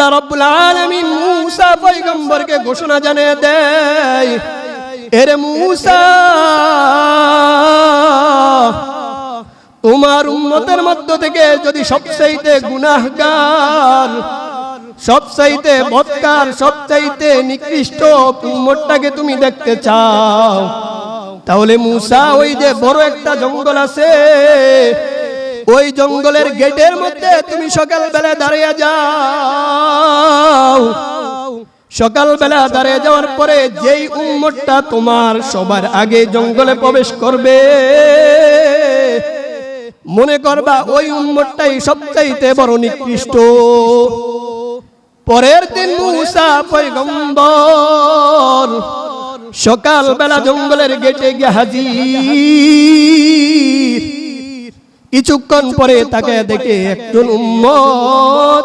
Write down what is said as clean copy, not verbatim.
আল্লাহ রাব্বুল আলামিন মূসা পয়গম্বরকে ঘোষণা জানিয়ে দেয়, এরে মূসা, তোমার উম্মতের মধ্য থেকে যদি সবচাইতে গুনাহগার, সবচাইতে বদকার, সবচাইতে নিকৃষ্ট উম্মতটাকে তুমি দেখতে চাও, তাহলে মূসা ওই যে বড় একটা জঙ্গল আছে, ওই জঙ্গলের গেটের মধ্যে তুমি সকালবেলা দাঁড়িয়ে যাও। সকালবেলা দাঁড়িয়ে যাওয়ার পরে যেই উম্মতটা তোমার সবার আগে জঙ্গলে প্রবেশ করবে, মনে করবা ওই উম্মতটাই সবচাইতে বড় নিকৃষ্ট। পরের দিন মূসা পয়গম্বর সকালবেলা জঙ্গলের গেটে গিয়ে হাজির। কিছুক্ষণ পরে তাকে দেখে একজন উম্মত